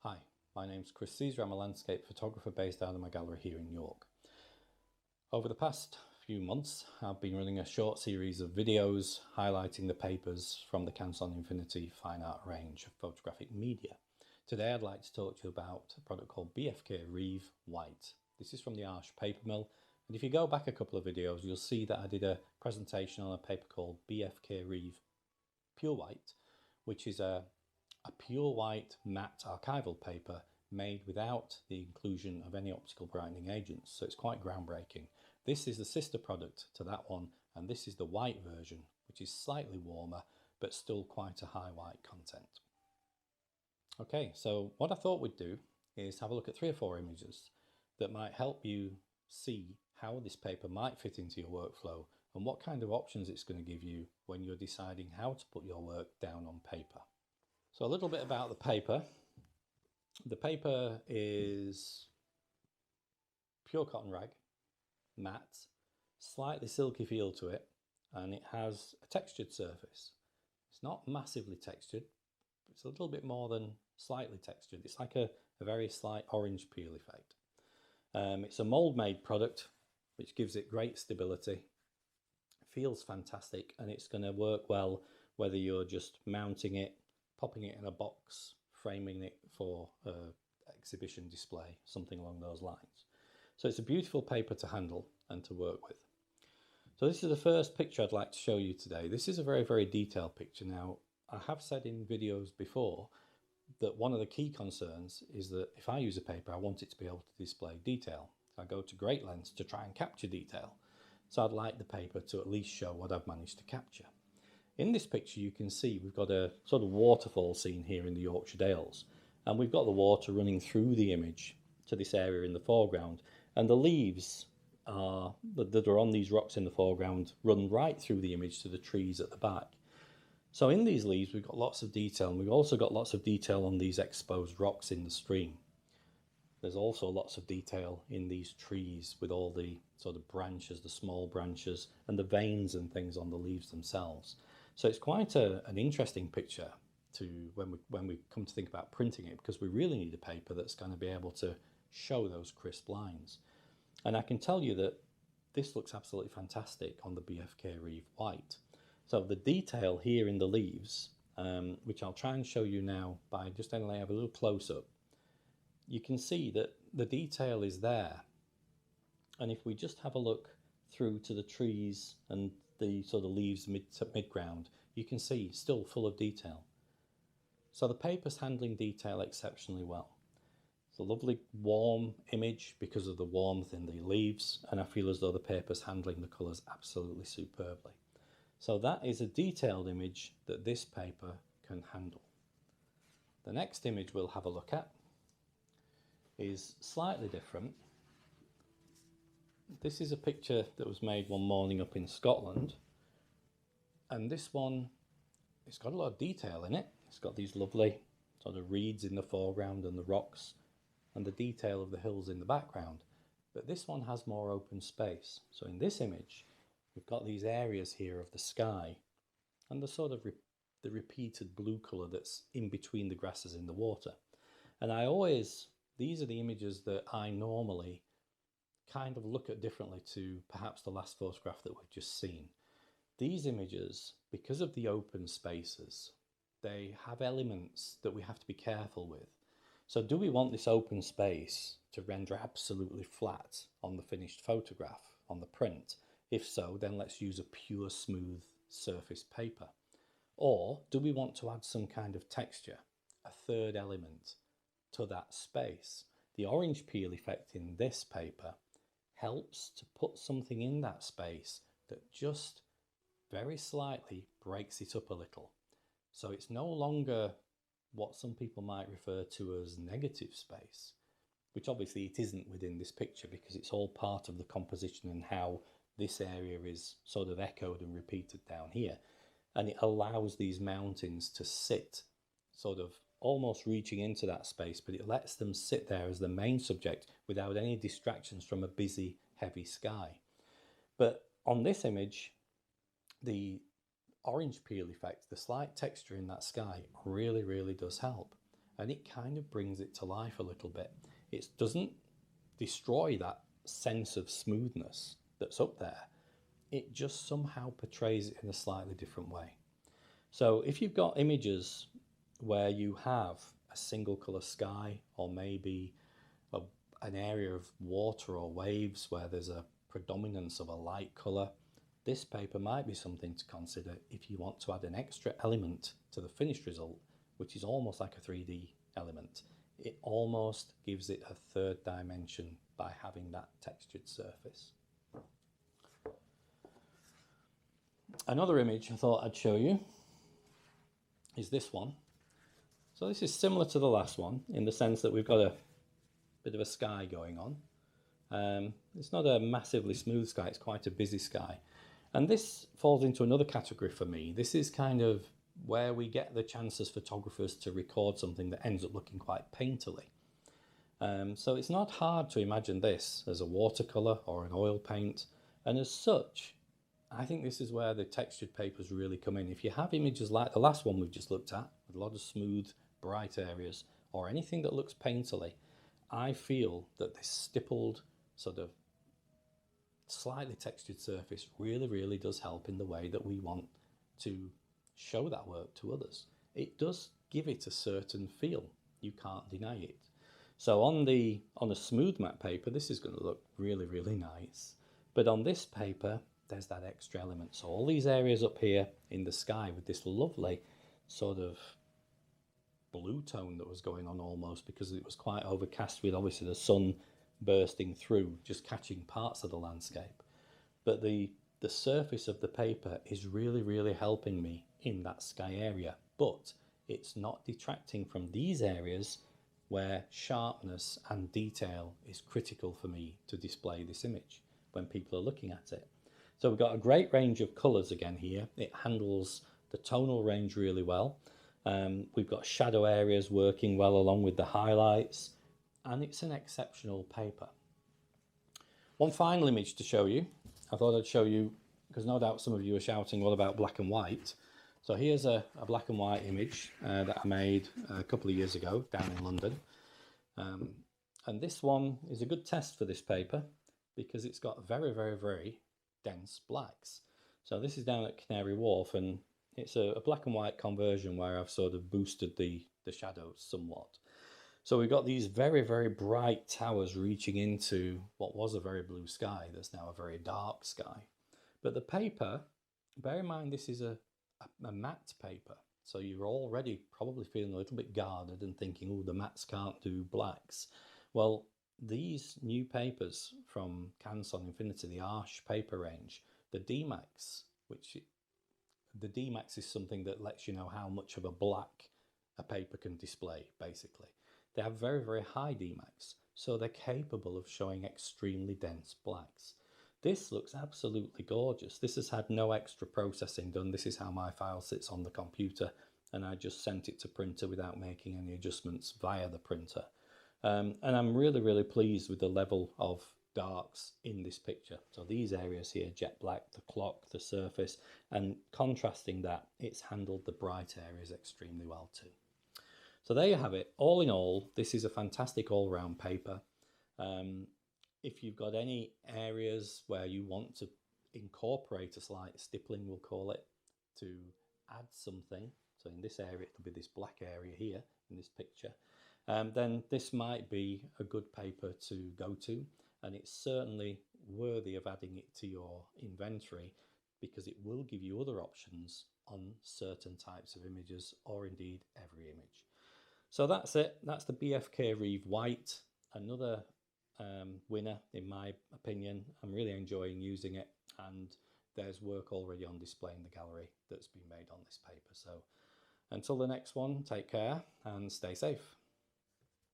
Hi, my name's CEASER. I'm a landscape photographer based out of my gallery here in York. Over the past few months, I've been running a short series of videos highlighting the papers from the Canson Infinity fine art range of photographic media. Today I'd like to talk to you about a product called BFK Rives White. This is from the ARCHES paper mill, and if you go back a couple of videos you'll see that I did a presentation on a paper called BFK Rives Pure White, which is a pure white matte archival paper made without the inclusion of any optical brightening agents, so it's quite groundbreaking. This is the sister product to that one, and this is the white version, which is slightly warmer but still quite a high white content. Okay, so what I thought we'd do is have a look at 3 or 4 images that might help you see how this paper might fit into your workflow and what kind of options it's going to give you when you're deciding how to put your work down on paper. So a little bit about the paper. The paper is pure cotton rag, matte, slightly silky feel to it, and it has a textured surface. It's not massively textured, it's a little bit more than slightly textured. It's like a very slight orange peel effect. It's a mold made product, which gives it great stability. It feels fantastic, and it's going to work well whether you're just mounting it, popping it in a box, framing it for exhibition display, something along those lines. So it's a beautiful paper to handle and to work with. So this is the first picture I'd like to show you today. This is a very, very detailed picture. Now, I have said in videos before that one of the key concerns is that if I use a paper, I want it to be able to display detail. I go to great lengths to try and capture detail. So I'd like the paper to at least show what I've managed to capture. In this picture you can see we've got a sort of waterfall scene here in the Yorkshire Dales, and we've got the water running through the image to this area in the foreground, and the leaves that are on these rocks in the foreground run right through the image to the trees at the back. So in these leaves we've got lots of detail, and we've also got lots of detail on these exposed rocks in the stream. There's also lots of detail in these trees with all the sort of branches, the small branches, and the veins and things on the leaves themselves. So it's quite an interesting picture to when we come to think about printing it, because we really need a paper that's going to be able to show those crisp lines. And I can tell you that this looks absolutely fantastic on the BFK Rives White. So the detail here in the leaves, which I'll try and show you now by just only have a little close-up, you can see that the detail is there. And if we just have a look through to the trees and the sort of leaves mid-ground, you can see still full of detail. So the paper's handling detail exceptionally well. It's a lovely warm image because of the warmth in the leaves, and I feel as though the paper's handling the colours absolutely superbly. So that is a detailed image that this paper can handle. The next image we'll have a look at is slightly different. This is a picture that was made one morning up in Scotland, and this one, it's got a lot of detail in it. It's got these lovely sort of reeds in the foreground and the rocks and the detail of the hills in the background, but this one has more open space. So in this image we've got these areas here of the sky and the sort of the repeated blue colour that's in between the grasses in the water. And these are the images that I normally kind of look at differently to perhaps the last photograph that we've just seen. These images, because of the open spaces, they have elements that we have to be careful with. So do we want this open space to render absolutely flat on the finished photograph, on the print? If so, then let's use a pure smooth surface paper. Or do we want to add some kind of texture, a third element to that space? The orange peel effect in this paper helps to put something in that space that just very slightly breaks it up a little. So it's no longer what some people might refer to as negative space, which obviously it isn't within this picture because it's all part of the composition and how this area is sort of echoed and repeated down here. And it allows these mountains to sit sort of almost reaching into that space, but it lets them sit there as the main subject without any distractions from a busy, heavy sky. But on this image, the orange peel effect, the slight texture in that sky really does help. and it kind of brings it to life a little bit. It doesn't destroy that sense of smoothness that's up there. It just somehow portrays it in a slightly different way. So if you've got images where you have a single colour sky, or maybe an area of water or waves where there's a predominance of a light colour, this paper might be something to consider if you want to add an extra element to the finished result, which is almost like a 3D element. It almost gives it a third dimension by having that textured surface. Another image I thought I'd show you is this one. So this is similar to the last one in the sense that we've got a bit of a sky going on. It's not a massively smooth sky, it's quite a busy sky. And this falls into another category for me. This is kind of where we get the chance as photographers to record something that ends up looking quite painterly. So it's not hard to imagine this as a watercolour or an oil paint, and as such, I think this is where the textured papers really come in. If you have images like the last one we've just looked at, with a lot of smooth, bright areas, or anything that looks painterly, I feel that this stippled, sort of slightly textured surface really does help in the way that we want to show that work to others. It does give it a certain feel, you can't deny it. So on a smooth matte paper, this is going to look really nice, but on this paper there's that extra element. So all these areas up here in the sky with this lovely sort of blue tone that was going on almost, because it was quite overcast with obviously the sun bursting through, just catching parts of the landscape. But the surface of the paper is really helping me in that sky area, but it's not detracting from these areas where sharpness and detail is critical for me to display this image when people are looking at it. So we've got a great range of colours again here. It handles the tonal range really well. We've got shadow areas working well along with the highlights, and it's an exceptional paper. One final image to show you. I thought I'd show you, because no doubt some of you are shouting, what about black and white? So here's a black and white image that I made a couple of years ago down in London. And this one is a good test for this paper because it's got very dense blacks. So this is down at Canary Wharf, and it's a black and white conversion where I've sort of boosted the shadows somewhat. So we've got these very bright towers reaching into what was a very blue sky that's now a very dark sky. But the paper, bear in mind this is a matte paper, so you're already probably feeling a little bit guarded and thinking, oh, the mattes can't do blacks. Well, these new papers from Canson Infinity, the ARCHES paper range, the D-Max, the D-Max is something that lets you know how much of a black a paper can display, basically. They have very high D-Max, so they're capable of showing extremely dense blacks. This looks absolutely gorgeous. This has had no extra processing done. This is how my file sits on the computer, and I just sent it to printer without making any adjustments via the printer. And I'm really pleased with the level of darks in this picture. So these areas here, jet black, the clock, the surface, and contrasting that, it's handled the bright areas extremely well too. So there you have it. All in all, this is a fantastic all-round paper. If you've got any areas where you want to incorporate a slight stippling, we'll call it, to add something, so in this area it'll be this black area here in this picture, then this might be a good paper to go to, and it's certainly worthy of adding it to your inventory because it will give you other options on certain types of images, or indeed every image. So that's it. That's the BFK Rives White, another winner in my opinion. I'm really enjoying using it, and there's work already on display in the gallery that's been made on this paper. So until the next one, take care and stay safe.